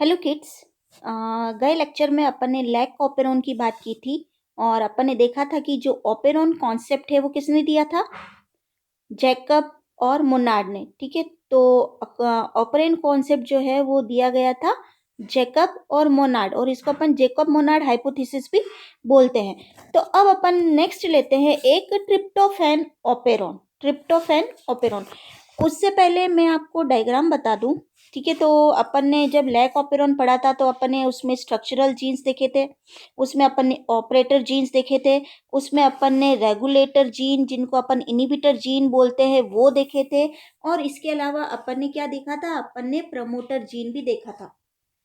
Hello kids. गए lecture में अपन ने लैक ऑपेरॉन की बात की थी और अपन ने देखा था कि जो ऑपेरॉन कॉन्सेप्ट है वो किसने दिया था? जैकब और मोनार्ड ने। ठीक है, तो ऑपेरॉन कॉन्सेप्ट जो है वो दिया गया था जैकब और मोनार्ड, और इसको अपन जैकब मोनार्ड हाइपोथेसिस भी बोलते हैं। तो अब अपन नेक्स्ट लेते हैं एक ट्रिप्टोफैन ऑपेरॉन। ट्रिप्टोफैन ऑपेरॉन, उससे पहले मैं आपको डायग्राम बता दूं। ठीक है, तो अपन ने जब लैक ऑपेरॉन पढ़ा था तो अपन ने उसमें स्ट्रक्चरल जीन्स देखे थे, उसमें अपन ने ऑपरेटर जीन्स देखे थे, उसमें अपन ने रेगुलेटर जीन जिनको अपन इनिबिटर जीन बोलते हैं वो देखे थे, और इसके अलावा अपन ने क्या देखा था? अपन ने प्रमोटर जीन भी देखा था।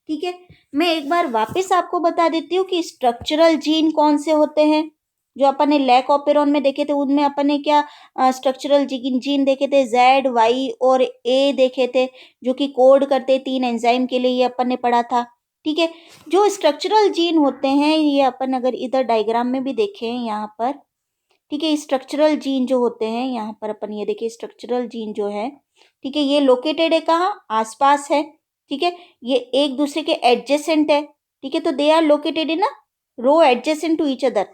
ठीक है, मैं एक बार वापस आपको बता देती हूँ कि स्ट्रक्चरल जीन कौन से होते हैं। जो अपन ने लैक ऑपेरॉन में देखे थे उनमें अपन ने क्या स्ट्रक्चरल जीन जीन देखे थे? जेड, वाई और ए देखे थे, जो कि कोड करते 3 एंजाइम के लिए, ये अपन ने पढ़ा था। ठीक है, जो स्ट्रक्चरल जीन होते हैं ये अपन अगर इधर डायग्राम में भी देखें यहाँ पर, ठीक है, स्ट्रक्चरल जीन जो होते हैं यहाँ पर अपन ये देखिए स्ट्रक्चरल जीन जो है, ठीक है, ये लोकेटेड है कहाँ? आसपास है। ठीक है, ये एक दूसरे के एडजेसेंट है। ठीक है, तो they are located in a row adjacent to each other,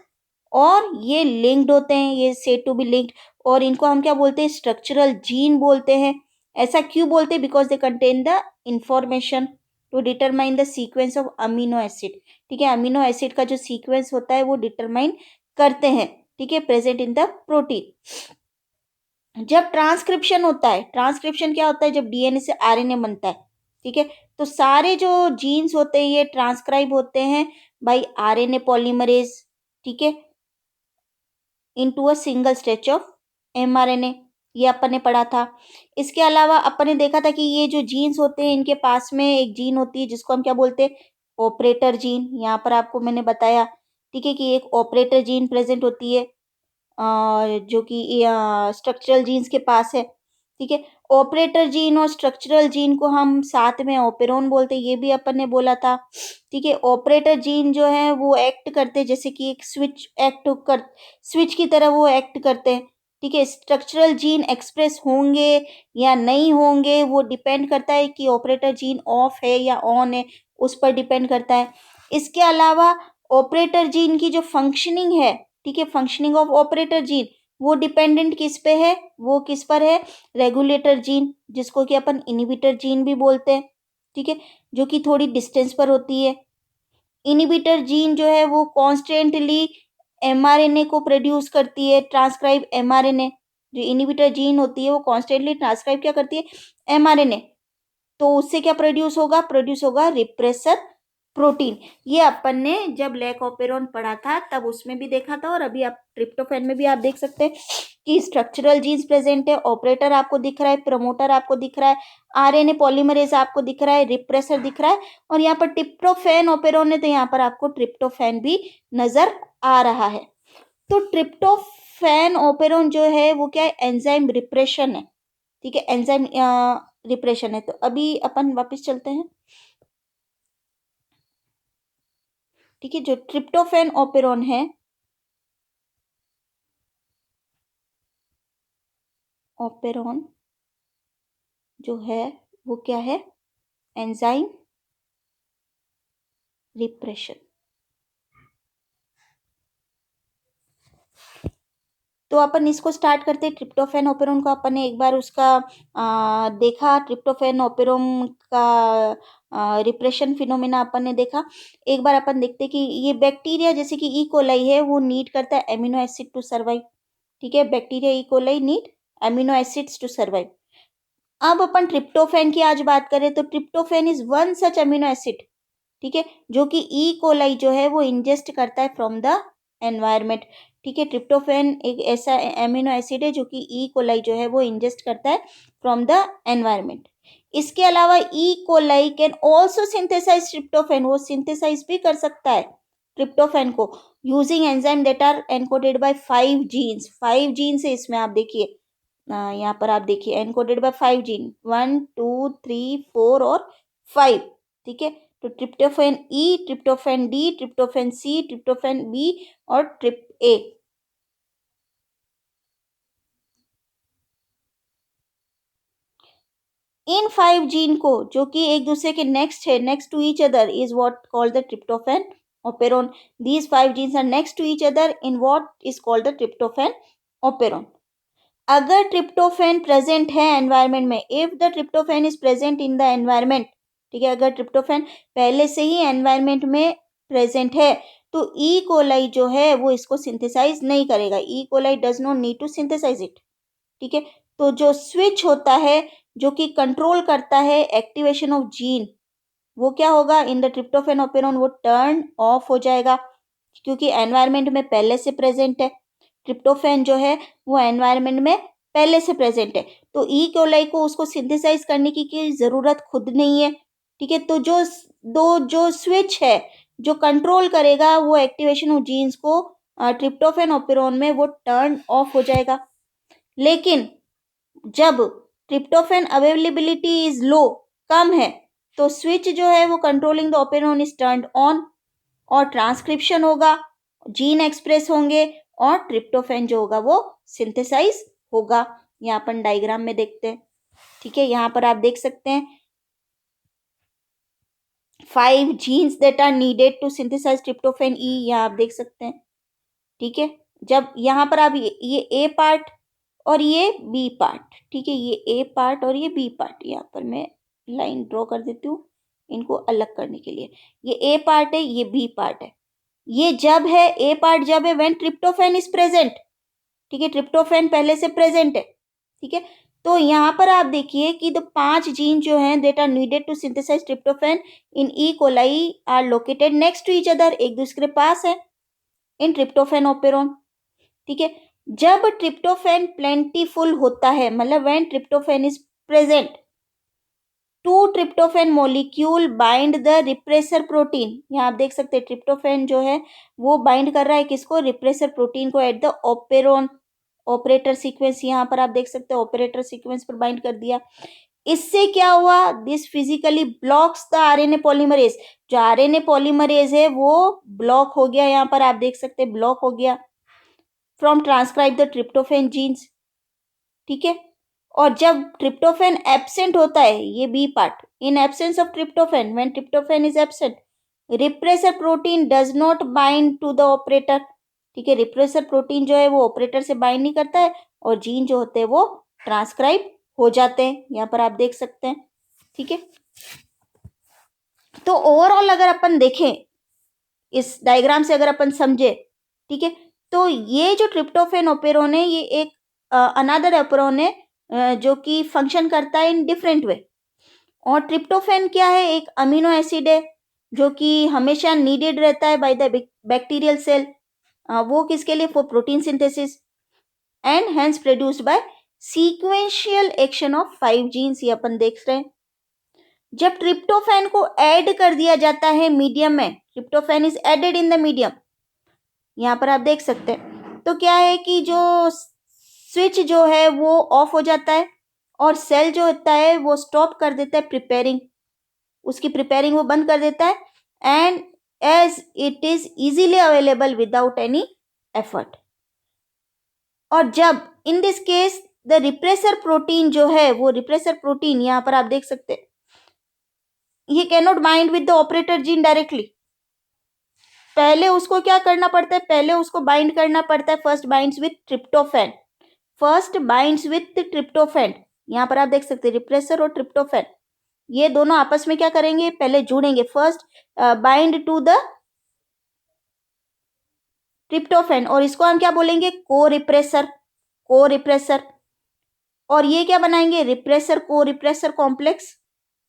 और ये लिंक्ड होते हैं, ये सेड टू बी लिंक्ड, और इनको हम क्या बोलते हैं? स्ट्रक्चरल जीन बोलते हैं। ऐसा क्यों बोलते हैं? Because they contain the information to determine the sequence of amino acid. ठीक है, अमीनो एसिड का जो सीक्वेंस होता है वो डिटरमाइन करते हैं। ठीक है, प्रेजेंट इन द प्रोटीन। जब ट्रांसक्रिप्शन होता है, ट्रांसक्रिप्शन क्या होता है? जब डीएनए से आरएनए बनता है। ठीक है, तो सारे जो जीन्स होते हैं ये ट्रांसक्राइब होते हैं बाय आरएनए पॉलीमरेज। ठीक है, into a single stretch of mRNA, ये अपन ने पढ़ा था। इसके अलावा अपन ने देखा था कि ये जो जीन्स होते हैं इनके पास में एक जीन होती है जिसको हम क्या बोलते हैं? Operator gene. यहाँ पर आपको मैंने बताया, ठीक है, कि एक ऑपरेटर जीन प्रेजेंट होती है और जो कि स्ट्रक्चरल जीन्स के पास है। ठीक है, ऑपरेटर जीन और स्ट्रक्चरल जीन को हम साथ में ऑपेरॉन बोलते हैं, ये भी अपन ने बोला था। ठीक है, ऑपरेटर जीन जो है वो एक्ट करते हैं जैसे कि एक स्विच की तरह वो एक्ट करते हैं। ठीक है, स्ट्रक्चरल जीन एक्सप्रेस होंगे या नहीं होंगे वो डिपेंड करता है कि ऑपरेटर जीन ऑफ है या ऑन है, उस पर डिपेंड करता है। इसके अलावा ऑपरेटर जीन की जो फंक्शनिंग है, ठीक है, फंक्शनिंग ऑफ ऑपरेटर जीन, वो डिपेंडेंट किस पे है? वो किस पर है? रेगुलेटर जीन, जिसको कि अपन इनिबिटर जीन भी बोलते हैं। ठीक है, जो कि थोड़ी डिस्टेंस पर होती है। इनिबिटर जीन जो है वो कॉन्स्टेंटली एमआरएनए को प्रोड्यूस करती है, ट्रांसक्राइब एमआरएनए। जो इनिबिटर जीन होती है वो कॉन्स्टेंटली ट्रांसक्राइब क्या करती है? एमआरएनए। तो उससे क्या प्रोड्यूस होगा? प्रोड्यूस होगा रिप्रेसर प्रोटीन। ये अपन ने जब लैक ऑपेरॉन पढ़ा था तब उसमें भी देखा था, और अभी आप ट्रिप्टोफैन में भी आप देख सकते हैं कि स्ट्रक्चरल जीन्स प्रेजेंट है, ऑपरेटर आपको दिख रहा है, प्रमोटर आपको दिख रहा है, आरएनए पॉलीमरेज आपको दिख रहा है, रिप्रेसर दिख रहा है, और यहाँ पर ट्रिप्टोफैन ऑपेरॉन है तो यहाँ पर आपको ट्रिप्टोफैन भी नजर आ रहा है। तो ट्रिप्टोफैन ऑपेरॉन जो है वो क्या है? एंजाइम रिप्रेशन है। ठीक है, एंजाइम रिप्रेशन है। तो अभी अपन वापस चलते हैं। ठीक है, जो ट्रिप्टोफैन ऑपेरॉन है, ऑपेरॉन जो है वो क्या है? Enzyme repression. तो अपन इसको स्टार्ट करते हैं। ट्रिप्टोफैन ऑपेरॉन को अपन ने एक बार उसका देखा, ट्रिप्टोफैन ऑपेरॉन का रिप्रेशन फिनोमेना अपन ने देखा। एक बार अपन देखते हैं कि ये बैक्टीरिया जैसे कि ई कोलाई है वो नीड करता है एमिनो एसिड टू सर्वाइव। ठीक है, bacteria E coli need amino acids to survive. अब अपन ट्रिप्टोफैन की आज बात करें तो tryptophan is one such amino acid, ठीक है, जो कि ई कोलाई जो है वो इंजेस्ट करता है फ्रॉम द एनवायरमेंट। ठीक है, ट्रिप्टोफैन एक ऐसा एमिनो एसिड है जो कि ई कोलाई जो है वो इंजेस्ट करता है फ्रॉम द एनवायरमेंट। इसके अलावा E coli can also synthesize tryptophan, वो सिंथेसाइज भी कर सकता है ट्रिप्टोफैन को using enzyme that are encoded by 5 genes. 5 genes है इसमें, आप देखिए यहाँ पर आप देखिए एनकोडेड बाय 5 जीन, 1 2 3 4 और 5। ठीक है, तो tryptophan E, tryptophan D, tryptophan C, tryptophan B और ट्रिप ए। इन 5 जीन को जो कि एक दूसरे के नेक्स्ट है, next to each other, is what called the tryptophan operon. These 5 genes are next to each other in what is called the tryptophan operon. अगर ट्रिप्टोफैन प्रेजेंट है एनवायरमेंट में, if the tryptophan is present in the environment, ठीक है, अगर tryptophan पहले से ही environment में present है तो ई कोलाई जो है वो इसको सिंथेसाइज नहीं करेगा. E coli does not need to synthesize it. ठीक है, तो जो स्विच होता है जो कि कंट्रोल करता है एक्टिवेशन ऑफ जीन, वो क्या होगा, इन द ट्रिप्टोफैन ओपेरोन वो टर्न ऑफ हो जाएगा क्योंकि एनवायरमेंट में पहले से प्रेजेंट है. ट्रिप्टोफैन जो है वो एनवायरमेंट में पहले से प्रेजेंट है तो ई कोलाई को उसको सिंथेसाइज करने की जरूरत खुद नहीं है. ठीक है, तो जो स्विच है जो कंट्रोल करेगा वो एक्टिवेशन ऑफ जीन्स को ट्रिप्टोफैन ओपेरोन में वो टर्न ऑफ हो जाएगा. लेकिन जब ट्रिप्टोफैन अवेलेबिलिटी इज लो, कम है, तो स्विच जो है वो controlling the operon is turned on और ट्रांसक्रिप्शन होगा, जीन एक्सप्रेस होंगे और ट्रिप्टोफैन जो होगा वो सिंथेसाइज होगा. यहाँ अपन डायग्राम में देखते हैं. ठीक है, यहाँ पर आप देख सकते हैं 5 genes that are needed to synthesize tryptophan E, यहाँ आप देख सकते हैं. ठीक है, जब यहाँ पर आप ये ए पार्ट और ये बी पार्ट, ठीक है, ये ए पार्ट और ये बी पार्ट, यहाँ पर मैं लाइन ड्रॉ कर देती हूँ इनको अलग करने के लिए. ये ए पार्ट है, ये बी पार्ट है. ये जब है ए पार्ट जब है व्हेन ट्रिप्टोफैन इज प्रेजेंट. ठीक है, ट्रिप्टोफैन पहले से प्रेजेंट है. ठीक है, तो यहाँ पर आप देखिए कि द 5 जीन जो हैं that are needed to synthesize tryptophan in E coli are located next to each other, एक दूसरे के पास है इन ट्रिप्टोफैन ओपेरोन. ठीक है, जब ट्रिप्टोफैन प्लेंटीफुल होता है, मतलब when tryptophan is present, 2 tryptophan molecule bind the repressor protein. यहाँ आप देख सकते हैं ट्रिप्टोफैन जो है वो बाइंड कर रहा है किसको, रिप्रेसर प्रोटीन को at the operon. Operator sequence यहाँ पर आप देख सकते हैं ऑपरेटर सीक्वेंस पर बाइंड कर दिया. इससे क्या हुआ, this physically blocks the RNA polymerase. जो आरएनए पॉलीमरेज है वो ब्लॉक हो गया, यहाँ पर आप देख सकते हैं ब्लॉक हो गया from transcribe the tryptophan genes. ठीक है, और जब ट्रिप्टोफैन एब्सेंट होता है, ये B part, in absence of tryptophan, when tryptophan is absent, repressor protein does not bind to the operator. ठीक है, रिप्रेसर प्रोटीन जो है वो ऑपरेटर से बाइंड नहीं करता है और जीन जो होते हैं वो ट्रांसक्राइब हो जाते हैं, यहाँ पर आप देख सकते हैं. ठीक है, तो ओवरऑल अगर अपन देखें इस डायग्राम से, अगर अपन समझे, ठीक है, तो ये जो ट्रिप्टोफैन ओपेरोन है ये एक अनदर ओपेरोन है जो कि फंक्शन करता है इन डिफरेंट वे. और ट्रिप्टोफैन क्या है, एक अमीनो एसिड है जो कि हमेशा नीडेड रहता है बाय द बैक्टीरियल सेल. वो किसके लिए, for protein synthesis and hence produced by sequential action of 5 genes. ये अपन देख रहे हैं. जब ट्रिप्टोफैन को ऐड कर दिया जाता है मीडियम में, tryptophan is added in the medium, यहाँ पर आप देख सकते हैं, तो क्या है कि जो स्विच जो है वो ऑफ हो जाता है और सेल जो होता है वो स्टॉप कर देता है प्रिपेयरिंग, उसकी प्रिपेयरिंग वो बंद कर देता है and as it is easily available without any effort. और जब in this case the repressor protein जो है वो रिप्रेसर प्रोटीन, यहाँ पर आप देख सकते हैं, ये cannot bind with the operator gene directly. पहले उसको क्या करना पड़ता है, पहले उसको बाइंड करना पड़ता है. First binds with tryptophan, first binds with tryptophan. यहाँ पर आप देख सकते हैं रिप्रेसर और ट्रिप्टोफैन ये दोनों आपस में क्या करेंगे, पहले जुड़ेंगे. First bind to the tryptophan और इसको हम क्या बोलेंगे, को रिप्रेसर, को रिप्रेसर. और ये क्या बनाएंगे, रिप्रेसर को repressor complex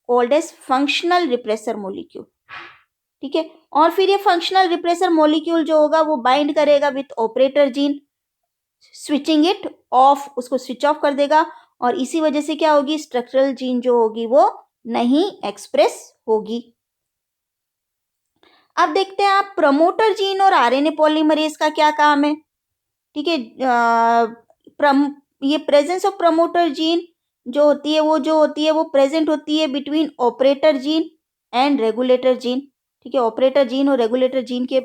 called as functional repressor molecule. ठीक है, और फिर ये फंक्शनल रिप्रेसर मॉलिक्यूल जो होगा वो बाइंड करेगा with operator gene, switching it of, उसको स्विच ऑफ कर देगा और इसी वजह से क्या होगी, स्ट्रक्चरल जीन जो होगी वो नहीं एक्सप्रेस होगी. अब देखते हैं आप प्रमोटर जीन और आरएनए पॉलीमरेज का क्या काम है. ठीक है, ये प्रेजेंस ऑफ प्रमोटर जीन जो होती है वो प्रेजेंट होती है between operator gene and regulator gene. ठीक है, ऑपरेटर जीन और रेगुलेटर जीन के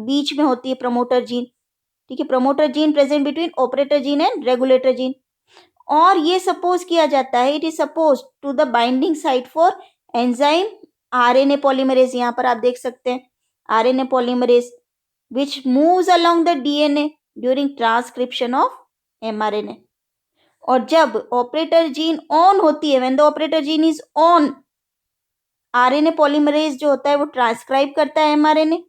बीच में होती है प्रमोटर जीन. ठीक है, promoter gene present between operator gene and regulator gene. और ये सपोज किया जाता है, it is suppose to the binding site for enzyme RNA polymerase. यहाँ पर आप देख सकते हैं RNA polymerase which moves along the DNA during transcription of mRNA. और जब ऑपरेटर जीन ऑन होती है, when the operator gene is on, RNA polymerase जो होता है वो ट्रांसक्राइब करता है एमआरएनए।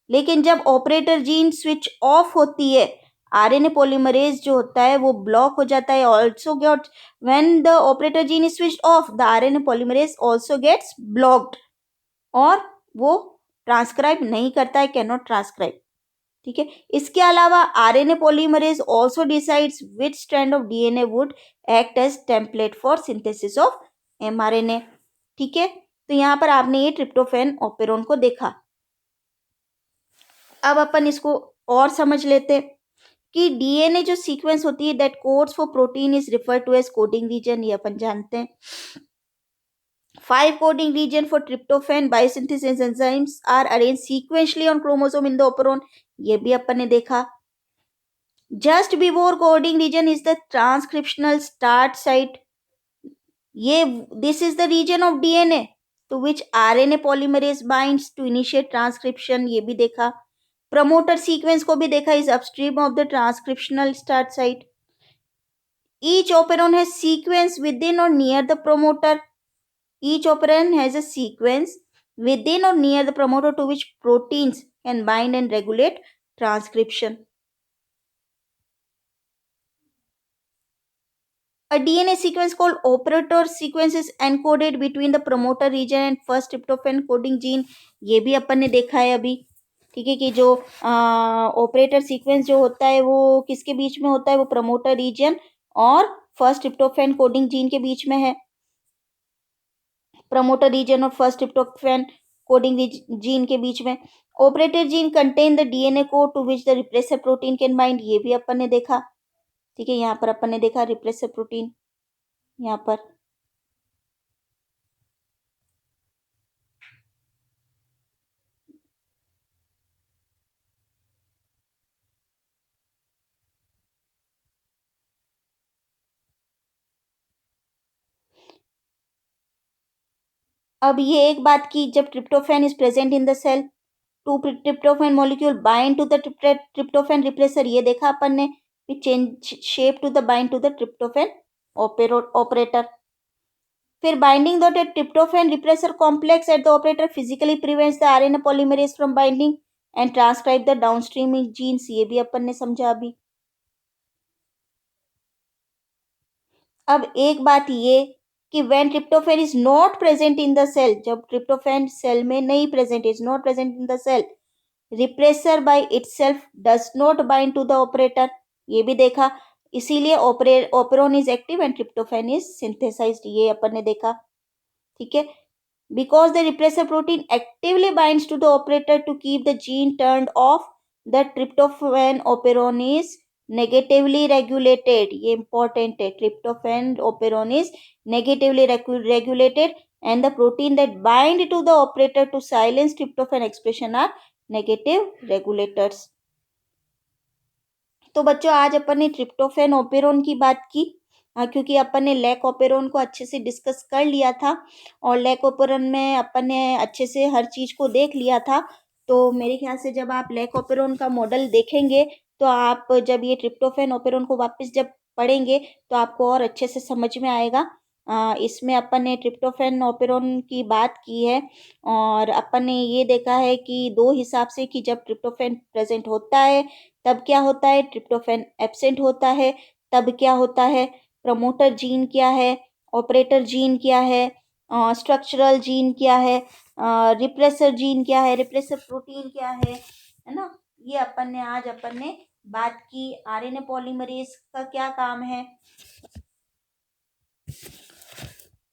लेकिन जब ऑपरेटर जीन स्विच ऑफ होती है, आरएनए पॉलीमरेज जो होता है वो ब्लॉक हो जाता है। Also get when the operator gene is switched off, the RNA polymerase also gets blocked, और वो ट्रांसक्राइब नहीं करता है, कैन नॉट ट्रांसक्राइब। ठीक है। इसके अलावा RNA polymerase also decides which strand of DNA would act as template for synthesis of mRNA. ठीक है। तो यहाँ पर आपने ये ट्रिप्टोफैन ऑपेरोन को देखा। अब अपन इसको और समझ लेते कि डीएनए जो सीक्वेंस होती है that codes for protein is refer to as coding region, ये अपन जानते हैं। 5 coding region for tryptophan biosynthesis enzymes are arranged sequentially on chromosome in the operon, ये भी अपन ने देखा। Just before coding region is the transcriptional start site, ये this is the region of DNA to which RNA polymerase binds to initiate transcription, ये भी देखा। Promoter sequence को भी देखा, is upstream of the transcriptional start site. Each operon has sequence within और near the promoter, each operon has a sequence within or near the promoter to which proteins can bind and regulate transcription. A DNA sequence called operator sequence is encoded between the promoter region and first tryptophan coding gene, ये भी अपन ने देखा है अभी। ठीक है, कि जो ऑपरेटर सीक्वेंस जो होता है वो किसके बीच में होता है, वो प्रमोटर रीजन और फर्स्ट ट्रिप्टोफैन कोडिंग जीन के बीच में है। प्रमोटर रीजन और फर्स्ट ट्रिप्टोफैन कोडिंग जीन के बीच में। Operator gene contain the DNA code to which the repressor protein can bind, ये भी अपन ने देखा। ठीक है, यहाँ पर अपन ने देखा रिप्रेसर प्रोटीन यहाँ पर। अब ये एक बात की, जब tryptophan is present in the cell, two tryptophan molecule bind to the tryptophan repressor, ये देखा अपन ने, change shape to the bind to the tryptophan operator. फिर binding the tryptophan repressor complex at the operator physically prevents the RNA polymerase from binding and transcribe the downstream genes, ये भी अपन ने समझा अभी। अब एक बात ये कि when tryptophan is not present in the cell, जब ट्रिप्टोफैन सेल में नहीं present, is not present in the cell, repressor by itself does not bind to the operator, ये भी देखा। इसीलिए operon is active and tryptophan is synthesised, ये अपन ने देखा। ठीक है, because the repressor protein actively binds to the operator to keep the gene turned off, the tryptophan operon is negatively regulated, ये इंपॉर्टेंट है। Tryptophan operon is negatively regulated and the protein that bind to the operator to silence tryptophan expression are negative regulators. तो बच्चों आज अपन ने tryptophan operon की बात की, क्योंकि अपन ने लैक ओपेरॉन को अच्छे से डिस्कस कर लिया था और लैक ओपेरॉन में अपन ने अच्छे से हर चीज़ को देख लिया था। तो मेरे ख्याल से जब आप लैक ओपेरॉन का मॉडल देखेंगे तो आप जब ये ट्रिप्टोफैन ओपेरॉन को वापस जब पढ़ेंगे तो आपको और अच्छे से समझ में आएगा। इसमें अपन ने ट्रिप्टोफैन ओपेरॉन की बात की है और अपन ने ये देखा है कि दो हिसाब से, कि जब ट्रिप्टोफैन प्रेजेंट होता है तब क्या होता है, ट्रिप्टोफैन एब्सेंट होता है तब क्या होता है, प्रमोटर जीन क्या है, ऑपरेटर जीन क्या है, स्ट्रक्चरल जीन क्या है, रिप्रेसर जीन क्या है, रिप्रेसर प्रोटीन क्या है ना। ये अपन ने बात की। आरएनए पॉलीमरेज का क्या काम है,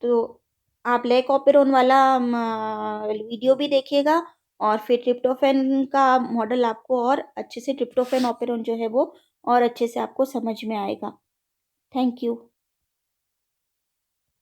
तो आप लैक ओपेरॉन वाला वीडियो भी देखिएगा और फिर ट्रिप्टोफैन का मॉडल आपको और अच्छे से, ट्रिप्टोफैन ओपेरॉन जो है वो और अच्छे से आपको समझ में आएगा। Thank you.